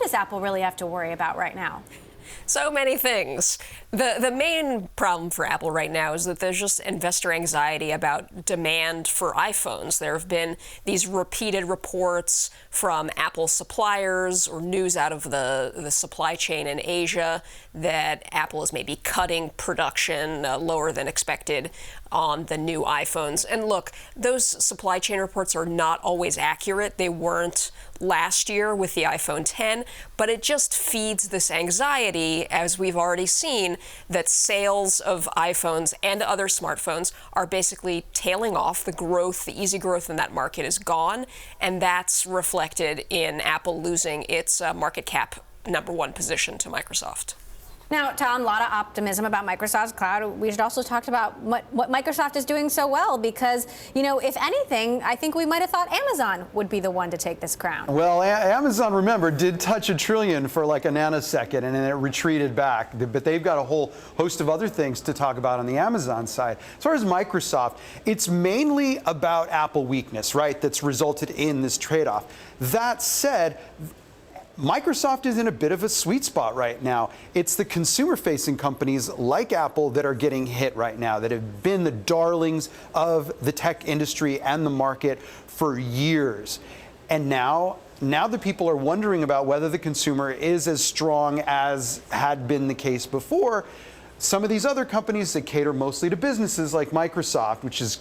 does Apple really have to worry about right now? So many things. The main problem for Apple right now is that there's just investor anxiety about demand for iPhones. There have been these repeated reports from Apple suppliers or news out of the supply chain in Asia that Apple is maybe cutting production lower than expected on the new iPhones. And look, those supply chain reports are not always accurate. They weren't last year with the iPhone 10, but it just feeds this anxiety, as we've already seen, that sales of iPhones and other smartphones are basically tailing off. The easy growth in that market is gone, and that's reflected in Apple losing its market cap #1 position to Microsoft. Now, Tom, a lot of optimism about Microsoft's cloud. We should also talk about what Microsoft is doing so well because, if anything, I think we might have thought Amazon would be the one to take this crown. Well, Amazon, remember, did touch $1 trillion for like a nanosecond and then it retreated back. But they've got a whole host of other things to talk about on the Amazon side. As far as Microsoft, it's mainly about Apple weakness, right, that's resulted in this trade-off. That said, Microsoft is in a bit of a sweet spot right now. It's the consumer-facing companies like Apple that are getting hit right now, that have been the darlings of the tech industry and the market for years. And now the people are wondering about whether the consumer is as strong as had been the case before. Some of these other companies that cater mostly to businesses like Microsoft, which is,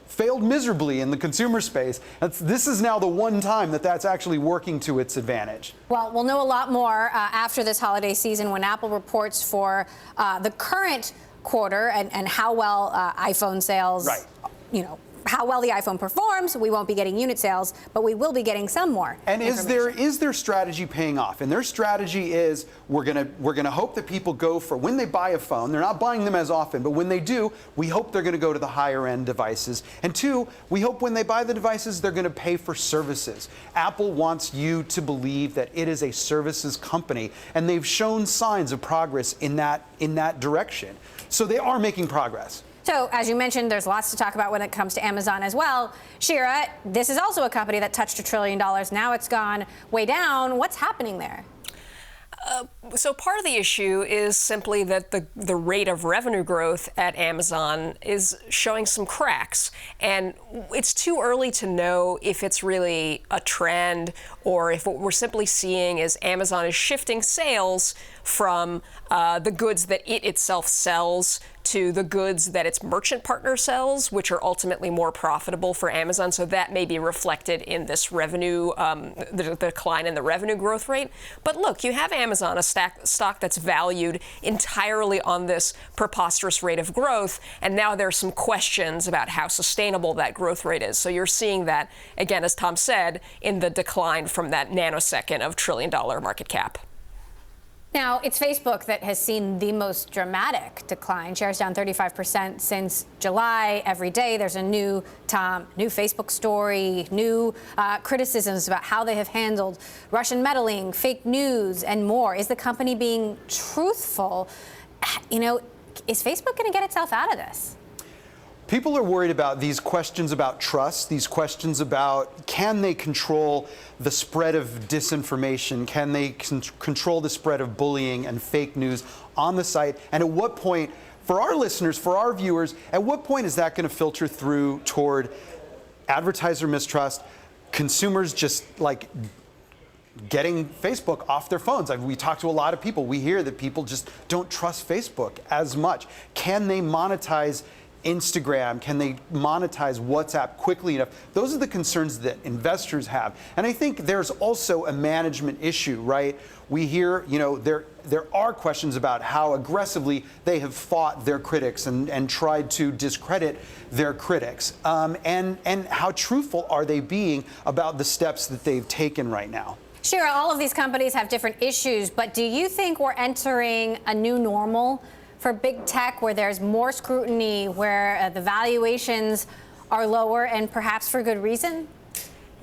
failed miserably in the consumer space. This is now the one time that's actually working to its advantage. Well, we'll know a lot more after this holiday season when Apple reports for the current quarter and how well iPhone sales, how well the iPhone performs. We won't be getting unit sales, but we will be getting some more. And is their strategy paying off? And their strategy is we're gonna hope that people go for, when they buy a phone, they're not buying them as often, but when they do, we hope they're gonna go to the higher end devices. And two, we hope when they buy the devices, they're gonna pay for services. Apple wants you to believe that it is a services company, and they've shown signs of progress in that direction. So they are making progress. So, as you mentioned, there's lots to talk about when it comes to Amazon as well. Shira, this is also a company that touched $1 trillion. Now it's gone way down. What's happening there? So part of the issue is simply that the rate of revenue growth at Amazon is showing some cracks. And it's too early to know if it's really a trend or if what we're simply seeing is Amazon is shifting sales from the goods that it itself sells to the goods that its merchant partner sells, which are ultimately more profitable for Amazon. So that may be reflected in this revenue, the decline in the revenue growth rate. But look, you have Amazon, a stock that's valued entirely on this preposterous rate of growth, and now there's some questions about how sustainable that growth rate is. So you're seeing that, again, as Tom said, in the decline from that nanosecond of $1 trillion market cap. Now, it's Facebook that has seen the most dramatic decline. Shares down 35% since July. Every day there's a new Facebook story, new criticisms about how they have handled Russian meddling, fake news, and more. Is the company being truthful? Is Facebook going to get itself out of this? People are worried about these questions about trust, these questions about can they control the spread of disinformation, can they control the spread of bullying and fake news on the site, and at what point, for our listeners, for our viewers, at what point is that going to filter through toward advertiser mistrust, consumers just like getting Facebook off their phones? We talk to a lot of people. We hear that people just don't trust Facebook as much. Can they monetize Instagram? Can they monetize WhatsApp quickly enough? Those are the concerns that investors have. And I think there's also a management issue, right? We hear, there are questions about how aggressively they have fought their critics and tried to discredit their critics. And how truthful are they being about the steps that they've taken right now? Shira, all of these companies have different issues, but do you think we're entering a new normal for big tech where there's more scrutiny, where the valuations are lower and perhaps for good reason?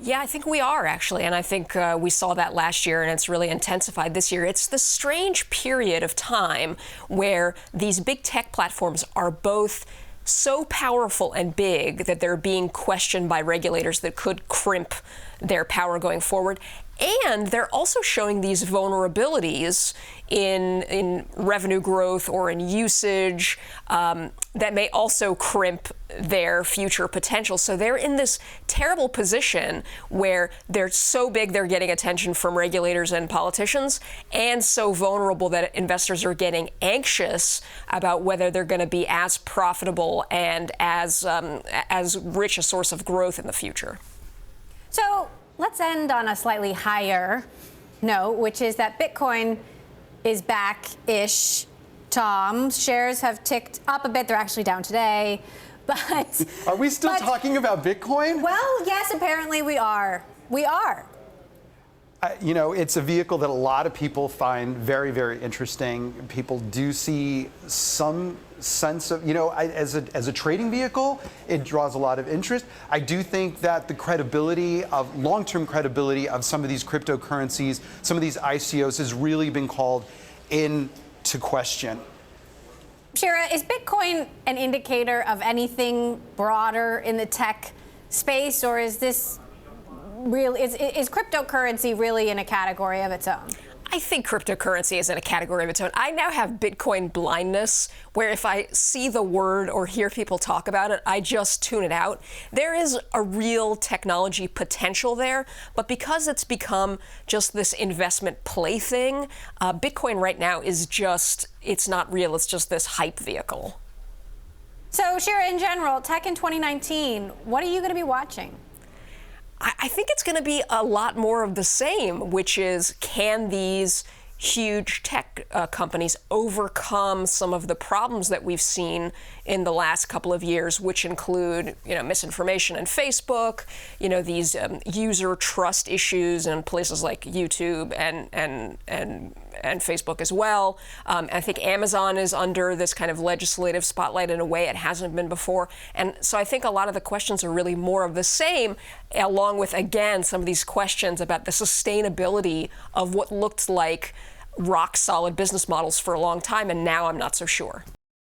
Yeah, I think we are, actually. And I think we saw that last year, and it's really intensified this year. It's the strange period of time where these big tech platforms are both so powerful and big that they're being questioned by regulators that could crimp their power going forward. And they're also showing these vulnerabilities in revenue growth or in usage that may also crimp their future potential. So they're in this terrible position where they're so big they're getting attention from regulators and politicians, and so vulnerable that investors are getting anxious about whether they're going to be as profitable and as rich a source of growth in the future. So let's end on a slightly higher note, which is that Bitcoin is back-ish. Tom, shares have ticked up a bit. They're actually down today. But are we still talking about Bitcoin? Well, yes, apparently we are. We are. You know, it's a vehicle that a lot of people find very, very interesting. People do see some sense of, you know, as a trading vehicle, it draws a lot of interest. I do think that the credibility of long-term credibility of some of these cryptocurrencies, some of these ICOs has really been called into question. Shira, is Bitcoin an indicator of anything broader in the tech space, or is this real? Is cryptocurrency really in a category of its own? I think cryptocurrency is in a category of its own. I now have Bitcoin blindness, where if I see the word or hear people talk about it, I just tune it out. There is a real technology potential there, but because it's become just this investment plaything, Bitcoin right now is just, it's not real. It's just this hype vehicle. So, Shira, in general, tech in 2019, what are you going to be watching? I think it's going to be a lot more of the same, which is, can these huge tech companies overcome some of the problems that we've seen in the last couple of years, which include, you know, misinformation in Facebook, you know, these user trust issues in places like YouTube and Facebook as well. I think Amazon is under this kind of legislative spotlight in a way it hasn't been before. And so I think a lot of the questions are really more of the same, along with, again, some of these questions about the sustainability of what looked like rock solid business models for a long time, and now I'm not so sure.